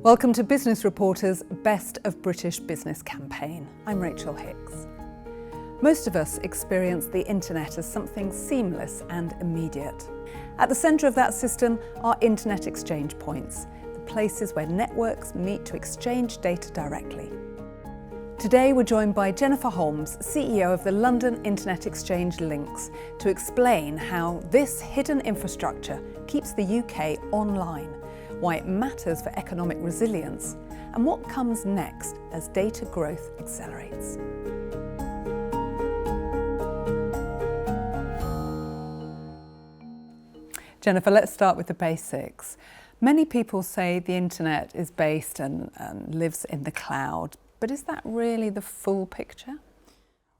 Welcome to Business Reporter's Best of British Business campaign. I'm Rachel Hicks. Most of us experience the internet as something seamless and immediate. At the centre of that system are internet exchange points, the places where networks meet to exchange data directly. Today we're joined by Jennifer Holmes, CEO of the London internet exchange LINX, to explain how this hidden infrastructure keeps the UK online, why it matters for economic resilience, and what comes next as data growth accelerates. Jennifer, let's start with the basics. Many people say the internet is based and lives in the cloud, but is that really the full picture?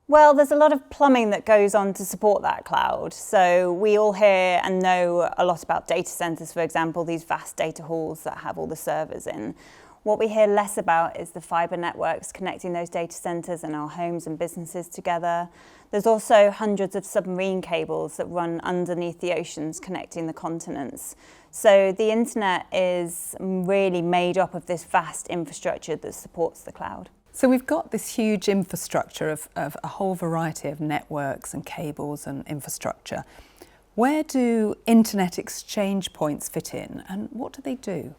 Well, there's a lot of plumbing that goes on to support that cloud. So we all hear and know a lot about data centres, for example, these vast data halls that have all the servers in. What we hear less about is the fibre networks connecting those data centres and our homes and businesses together. There's also hundreds of submarine cables that run underneath the oceans connecting the continents. So the internet is really made up of this vast infrastructure that supports the cloud. So we've got this huge infrastructure of a whole variety of networks and cables and infrastructure. Where do internet exchange points fit in and what do they do?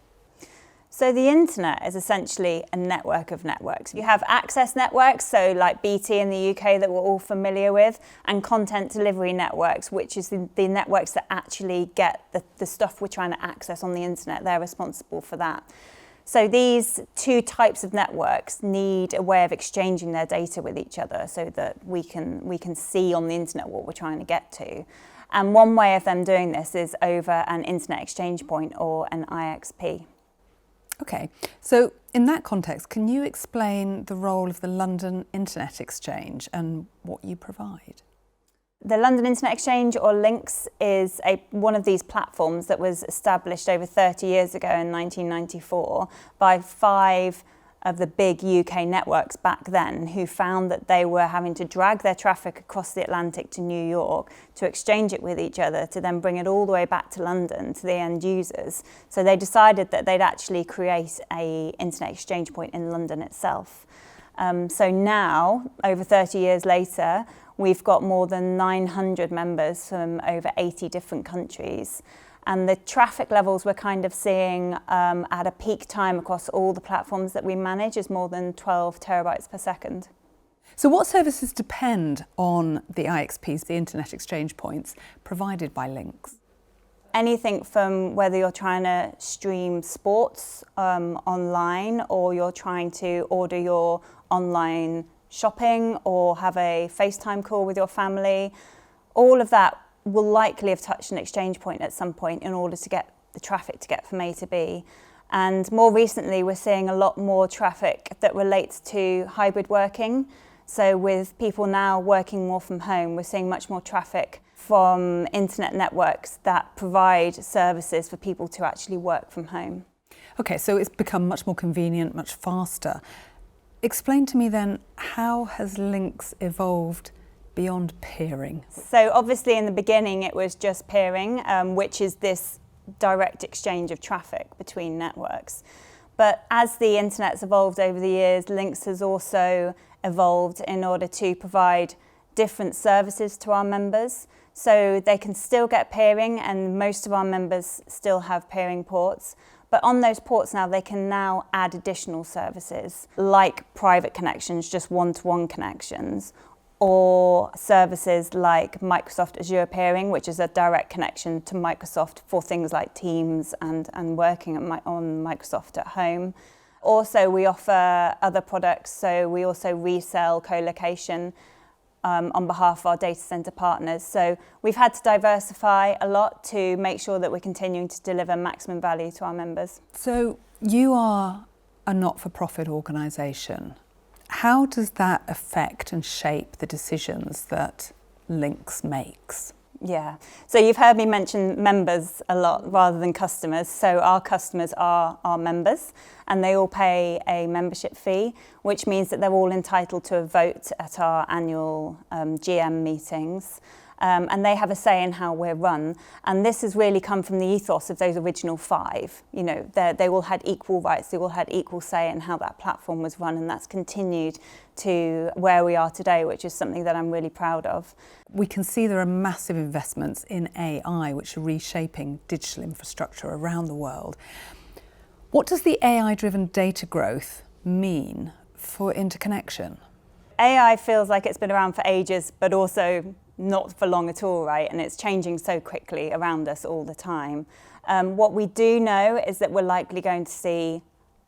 So the internet is essentially a network of networks. You have access networks, so like BT in the UK that we're all familiar with, and content delivery networks, which is the networks that actually get the stuff we're trying to access on the internet. They're responsible for that. So these two types of networks need a way of exchanging their data with each other so that we can see on the internet what we're trying to get to. And one way of them doing this is over an internet exchange point or an IXP. Okay, so in that context, can you explain the role of the London Internet Exchange and what you provide? The London Internet Exchange, or LINX, is one of these platforms that was established over 30 years ago in 1994 by 5 of the big UK networks back then, who found that they were having to drag their traffic across the Atlantic to New York to exchange it with each other, to then bring it all the way back to London to the end users. So they decided that they'd actually create an internet exchange point in London itself. So now, over 30 years later, we've got more than 900 members from over 80 different countries. And the traffic levels we're kind of seeing at a peak time across all the platforms that we manage is more than 12 terabytes per second. So what services depend on the IXPs, the Internet Exchange Points, provided by LINX? Anything from whether you're trying to stream sports online, or you're trying to order your online shopping or have a FaceTime call with your family, all of that will likely have touched an exchange point at some point in order to get the traffic to get from A to B. And more recently, we're seeing a lot more traffic that relates to hybrid working. So with people now working more from home, we're seeing much more traffic from internet networks that provide services for people to actually work from home. Okay, so it's become much more convenient, much faster. Explain to me then, how has LINX evolved beyond peering? So obviously in the beginning it was just peering, which is this direct exchange of traffic between networks. But as the internet's evolved over the years, LINX has also evolved in order to provide different services to our members. So they can still get peering, and most of our members still have peering ports. But on those ports now, they can now add additional services like private connections, just one-to-one connections, or services like Microsoft Azure peering, which is a direct connection to Microsoft for things like Teams and working on Microsoft at home. Also, we offer other products, so we also resell co-location on behalf of our data centre partners. So we've had to diversify a lot to make sure that we're continuing to deliver maximum value to our members. So you are a not-for-profit organisation. How does that affect and shape the decisions that LINX makes? Yeah, so you've heard me mention members a lot rather than customers. So our customers are our members, and they all pay a membership fee, which means that they're all entitled to a vote at our annual GM meetings. and they have a say in how we're run. And this has really come from the ethos of those original 5. You know, they all had equal rights, they all had equal say in how that platform was run, and that's continued to where we are today, which is something that I'm really proud of. We can see there are massive investments in AI which are reshaping digital infrastructure around the world. What does the AI-driven data growth mean for interconnection? AI feels like it's been around for ages, but also not for long at all, right? And it's changing so quickly around us all the time. What we do know is that we're likely going to see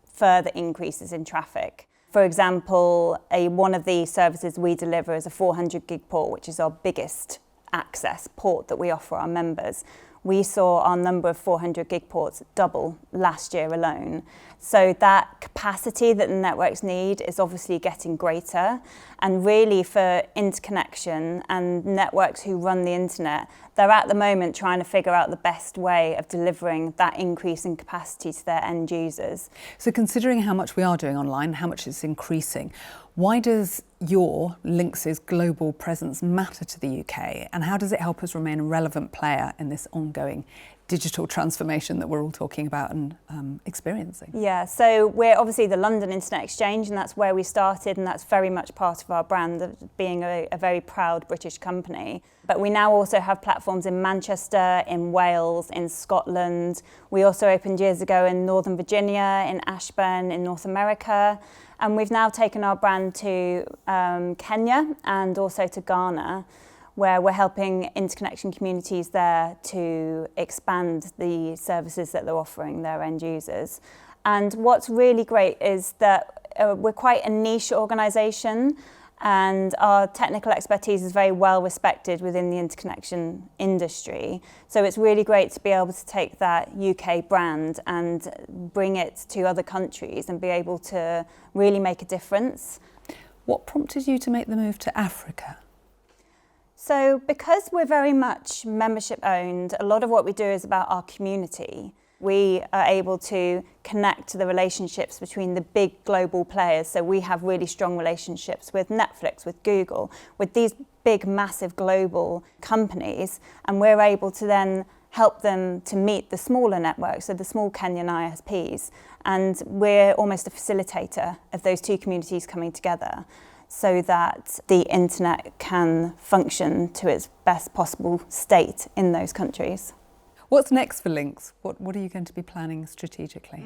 further increases in traffic. For example, one of the services we deliver is a 400 gig port, which is our biggest access port that we offer our members. We saw our number of 400 gig ports double last year alone. So that capacity that the networks need is obviously getting greater. And really for interconnection and networks who run the internet, they're at the moment trying to figure out the best way of delivering that increase in capacity to their end users. So considering how much we are doing online, how much it's increasing, why does your LINX's global presence matter to the UK, and how does it help us remain a relevant player in this ongoing digital transformation that we're all talking about and experiencing? Yeah, so we're obviously the London Internet Exchange, and that's where we started, and that's very much part of our brand of being a very proud British company. But we now also have platforms in Manchester, in Wales, in Scotland. We also opened years ago in Northern Virginia, in Ashburn, in North America. And we've now taken our brand to Kenya and also to Ghana, where we're helping interconnection communities there to expand the services that they're offering their end users. And what's really great is that we're quite a niche organisation, and our technical expertise is very well respected within the interconnection industry. So it's really great to be able to take that UK brand and bring it to other countries and be able to really make a difference. What prompted you to make the move to Africa? So because we're very much membership owned, a lot of what we do is about our community. We are able to connect to the relationships between the big global players. So we have really strong relationships with Netflix, with Google, with these big, massive global companies. And we're able to then help them to meet the smaller networks, so the small Kenyan ISPs. And we're almost a facilitator of those two communities coming together so that the internet can function to its best possible state in those countries. What's next for LINX? What are you going to be planning strategically?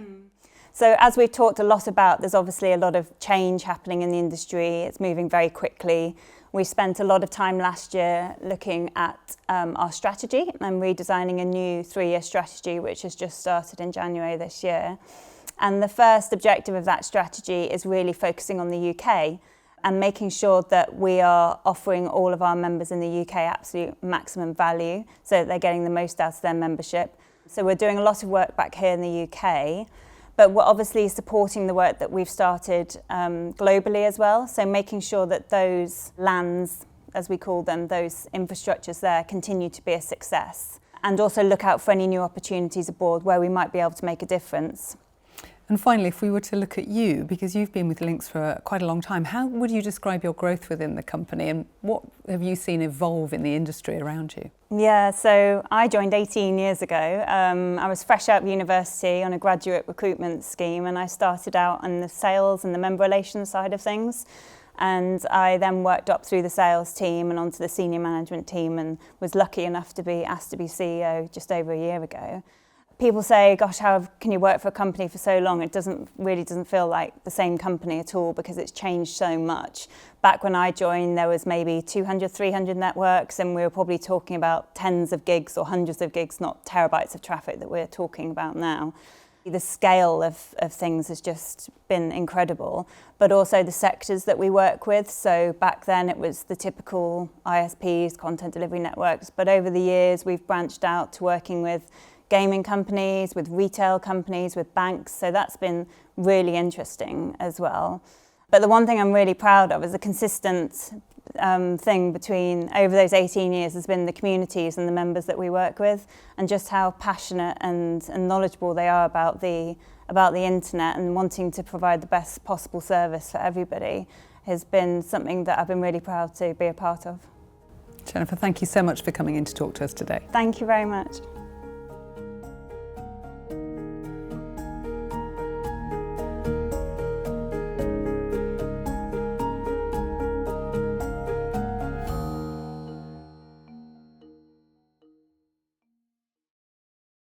So as we've talked a lot about, there's obviously a lot of change happening in the industry. It's moving very quickly. We spent a lot of time last year looking at our strategy and redesigning a new 3-year strategy, which has just started in January this year. And the first objective of that strategy is really focusing on the UK and making sure that we are offering all of our members in the UK absolute maximum value so that they're getting the most out of their membership. So we're doing a lot of work back here in the UK, but we're obviously supporting the work that we've started globally as well. So making sure that those LANs, as we call them, those infrastructures there continue to be a success. And also look out for any new opportunities abroad where we might be able to make a difference. And finally, if we were to look at you, because you've been with LINX for quite a long time, how would you describe your growth within the company, and what have you seen evolve in the industry around you? Yeah, so I joined 18 years ago. I was fresh out of university on a graduate recruitment scheme, and I started out on the sales and the member relations side of things. And I then worked up through the sales team and onto the senior management team, and was lucky enough to be asked to be CEO just over a year ago. People say, gosh, how can you work for a company for so long? It really doesn't feel like the same company at all because it's changed so much. Back when I joined, there was maybe 200, 300 networks, and we were probably talking about tens of gigs or hundreds of gigs, not terabytes of traffic that we're talking about now. The scale of things has just been incredible, but also the sectors that we work with. So back then it was the typical ISPs, content delivery networks, but over the years we've branched out to working with gaming companies, with retail companies, with banks. So that's been really interesting as well. But the one thing I'm really proud of is the consistent thing between over those 18 years has been the communities and the members that we work with, and just how passionate and knowledgeable they are about the internet and wanting to provide the best possible service for everybody has been something that I've been really proud to be a part of. Jennifer, thank you so much for coming in to talk to us today. Thank you very much.